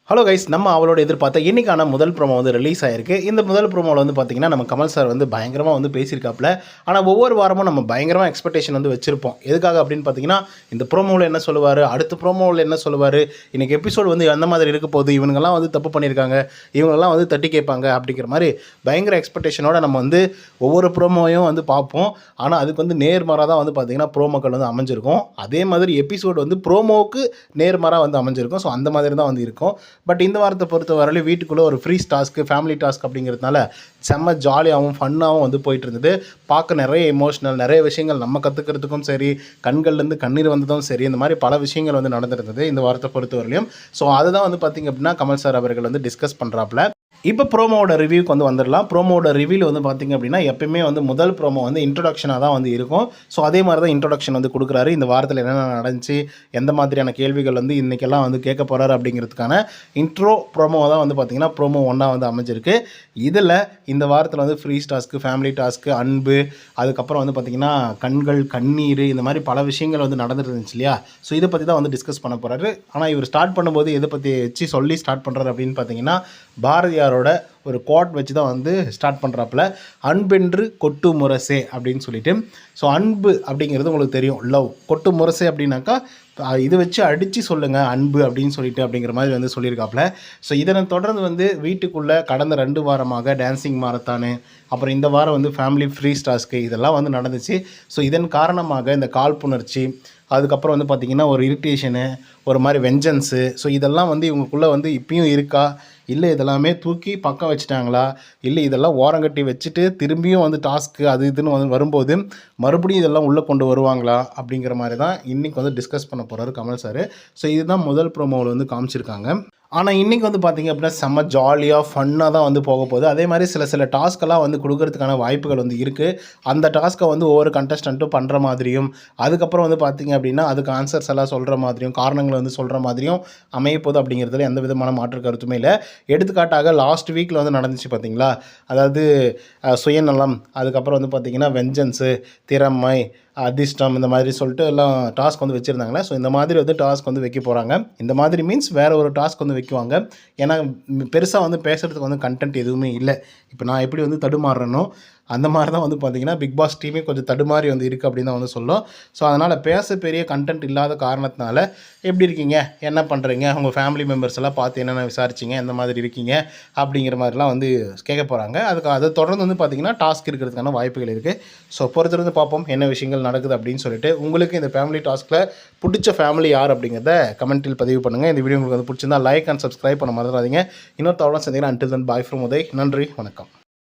Hello guys, நம்ம அவளோட எதிர்பார்த்த இன்றைக்கான முதல் ப்ரோமோ வந்து ரிலீஸ் ஆயிருக்கு. இந்த முதல் ப்ரோமோவில் வந்து பார்த்திங்கன்னா நம்ம கமல் சார் வந்து பயங்கரமாக வந்து பேசியிருக்காப்புல. ஆனால் ஒவ்வொரு வாரமும் நம்ம பயங்கரமாக எக்ஸ்பெக்டேஷன் வந்து வச்சுருப்போம். எதுக்காக அப்படின்னு பார்த்தீங்கன்னா, இந்த ப்ரோமோவில் என்ன சொல்லுவார், அடுத்த ப்ரோமோவில் என்ன சொல்லுவார், இன்றைக்கி எபிசோடு வந்து எந்த மாதிரி இருக்க போகுது, இவங்கெல்லாம் வந்து தப்பு பண்ணியிருக்காங்க, இவங்கெல்லாம் வந்து தட்டி கேட்பாங்க அப்படிங்கிற மாதிரி பயங்கர எக்ஸ்பெக்டேஷனோட நம்ம வந்து ஒவ்வொரு ப்ரோமோவையும் வந்து பார்ப்போம். ஆனால் அதுக்கு வந்து நேர்மாறாக தான் வந்து பார்த்திங்கன்னா ப்ரோமோக்கள் வந்து அமைஞ்சிருக்கும். அதே மாதிரி எபிசோடு வந்து ப்ரோமோவுக்கு நேர்மாறாக வந்து அமைஞ்சிருக்கும். ஸோ அந்த மாதிரி தான் வந்து இருக்கும். பட் இந்த வாரத்தை பொறுத்த வரையிலும் வீட்டுக்குள்ளே ஒரு ஃப்ரீ டாஸ்க்கு, ஃபேமிலி டாஸ்க் அப்படிங்கிறதுனால செம்ம ஜாலியாகவும் ஃபன்னாகவும் வந்து போயிட்டு இருந்தது. பார்க்க நிறைய எமோஷ்னல், நிறைய விஷயங்கள் நம்ம கற்றுக்கிறதுக்கும் சரி, கண்கள்லேருந்து கண்ணீர் வந்ததும் சரி, இந்த மாதிரி பல விஷயங்கள் வந்து நடந்திருந்தது இந்த வாரத்தை பொறுத்த வரையிலும். ஸோ அதுதான் வந்து பார்த்திங்க அப்படின்னா கமல் சார் அவர்கள் வந்து டிஸ்கஸ் பண்ணுறாப்புல. இப்போ ப்ரோமோவோட ரிவ்யூக்கு வந்து வந்துடலாம். ப்ரோமோவோட ரிவ்யூவில் வந்து பார்த்திங்க அப்படின்னா எப்பயுமே வந்து முதல் ப்ரோமோ வந்து இன்ட்ரொடக்ஷனாக தான் வந்து இருக்கும். ஸோ அதே மாதிரி தான் இன்ட்ரொடக்ஷன் வந்து கொடுக்குறாரு. இந்த வாரத்தில் என்னென்ன நடந்துச்சு, எந்த மாதிரியான கேள்விகள் வந்து இன்றைக்கெல்லாம் வந்து கேட்க போகிறாரு அப்படிங்கிறதுக்கான இன்ட்ரோ ப்ரோமோ தான் வந்து பார்த்திங்கன்னா ப்ரோமோ 1 வந்து அமைஞ்சிருக்கு. இதில் இந்த வாரத்தில் வந்து ஃப்ரீ டாஸ்க்கு, ஃபேமிலி டாஸ்க்கு, அன்பு, அதுக்கப்புறம் வந்து பார்த்திங்கன்னா கண்கள், கண்ணீர், இந்த மாதிரி பல விஷயங்கள் வந்து நடந்துட்டு இருந்துச்சு இல்லையா. ஸோ இதை பற்றி தான் வந்து டிஸ்கஸ் பண்ண போகிறாரு. ஆனால் இவர் ஸ்டார்ட் பண்ணும்போது எதை பற்றி வச்சு சொல்லி ஸ்டார்ட் பண்ணுறாரு அப்படின்னு பார்த்தீங்கன்னா, பாரதியாரோட ஒரு கோட் வச்சு தான் வந்து ஸ்டார்ட் பண்ணுறாப்புல. அன்பென்று கொட்டு முரசே அப்படின்னு சொல்லிட்டு. ஸோ அன்பு அப்படிங்கிறது உங்களுக்கு தெரியும், லவ். கொட்டு முரசே அப்படின்னாக்கா இதை வச்சு அடித்து சொல்லுங்கள் அன்பு அப்படின்னு சொல்லிட்டு அப்படிங்கிற மாதிரி வந்து சொல்லியிருக்காப்புல. ஸோ இதனை தொடர்ந்து வந்து வீட்டுக்குள்ளே கடந்த 2 வாரமாக டான்சிங் மாரத்தானு, அப்புறம் இந்த வாரம் வந்து ஃபேமிலி ஃப்ரீ டாஸ்க்கு இதெல்லாம் வந்து நடந்துச்சு. ஸோ இதன் காரணமாக இந்த காழ்ப்புணர்ச்சி, அதுக்கப்புறம் வந்து பார்த்திங்கன்னா ஒரு இரிட்டேஷனு, ஒரு மாதிரி வெஞ்சன்ஸு, ஸோ இதெல்லாம் வந்து இவங்களுக்குள்ளே வந்து இப்பயும் இருக்கா, இல்லை இதெல்லாமே தூக்கி பக்கம் வச்சுட்டாங்களா, இல்லை இதெல்லாம் ஓரங்கட்டி வச்சுட்டு திரும்பியும் வந்து டாஸ்க்கு அது இதுன்னு வந்து வரும்போது மறுபடியும் இதெல்லாம் உள்ளே கொண்டு வருவாங்களா அப்படிங்கிற மாதிரி தான் இன்றைக்கி வந்து டிஸ்கஸ் பண்ண போகிறாரு கமல் சார். ஸோ இதுதான் முதல் ப்ரோமோவில் வந்து காமிச்சிருக்காங்க. ஆனால் இன்றைக்கி வந்து பார்த்திங்க அப்படின்னா செம்ம ஜாலியாக ஃபன்னாக தான் வந்து போக போகுது. அதே மாதிரி சில டாஸ்க்கெல்லாம் வந்து கொடுக்கறதுக்கான வாய்ப்புகள் வந்து இருக்குது. அந்த டாஸ்க்கை வந்து ஒவ்வொரு கண்டஸ்டண்ட்டும் பண்ணுற மாதிரியும், அதுக்கப்புறம் வந்து பார்த்திங்க அப்படின்னா அதுக்கு ஆன்சர்ஸ் எல்லாம் சொல்கிற மாதிரியும், காரணங்களை வந்து சொல்கிற மாதிரியும் அமையப்போகுது அப்படிங்கிறதுல எந்த விதமான மாற்று கருத்துமே இல்லை. எடுத்துக்காட்டாக லாஸ்ட் வீக்கில் வந்து நடந்துச்சு பார்த்திங்களா, அதாவது சுயநலம், அதுக்கப்புறம் வந்து பார்த்திங்கன்னா வெஞ்சன்ஸு, திறமை, அதிர்ஷ்டம், இந்த மாதிரி சொல்லிட்டு எல்லாம் டாஸ்க் வந்து வச்சுருந்தாங்களே. ஸோ இந்த மாதிரி வந்து டாஸ்க் வந்து வைக்க போகிறாங்க. இந்த மாதிரி மீன்ஸ் வேறு ஒரு டாஸ்க் வந்து வைக்குவாங்க. ஏன்னா பெருசாக வந்து பேசுகிறதுக்கு வந்து கண்டென்ட் எதுவுமே இல்லை. இப்போ நான் எப்படி வந்து தடுமாறுறேனோ அந்த மாதிரி தான் வந்து பார்த்திங்கன்னா பிக் பாஸ் டீமே கொஞ்சம் தடுமாறி வந்து இருக்குது அப்படின்னு தான் வந்து சொல்லும். ஸோ அதனால் பேச பெரிய கண்டென்ட் இல்லாத காரணத்தினால எப்படி இருக்கீங்க, என்ன பண்ணுறீங்க, உங்கள் ஃபேமிலி மெம்பர்ஸ் எல்லாம் பார்த்து என்னென்ன விசாரிச்சிங்க, எந்த மாதிரி இருக்கீங்க அப்படிங்கிற மாதிரிலாம் வந்து கேட்க போகிறாங்க. அதை தொடர்ந்து வந்து பார்த்திங்கன்னா டாஸ்க் இருக்கிறதுக்கான வாய்ப்புகள் இருக்குது. ஸோ பொறுத்திருந்து பார்ப்போம் என்ன விஷயங்கள் நடக்குது அப்படின்னு சொல்லிட்டு. உங்களுக்கு இந்த ஃபேமிலி டாஸ்கில் பிடிச்ச ஃபேமிலி யார் அப்படிங்கிறத கமெண்ட்டில் பதிவு பண்ணுங்கள். இந்த வீடியோ உங்களுக்கு வந்து பிடிச்சிருந்தா லைக் அண்ட் சப்ஸ்கிரைப் பண்ண மறந்துடாதீங்க. இன்னொரு தகவலாம் சந்திக்கிறேன். Until then bye from Uday. நன்றி, வணக்கம்.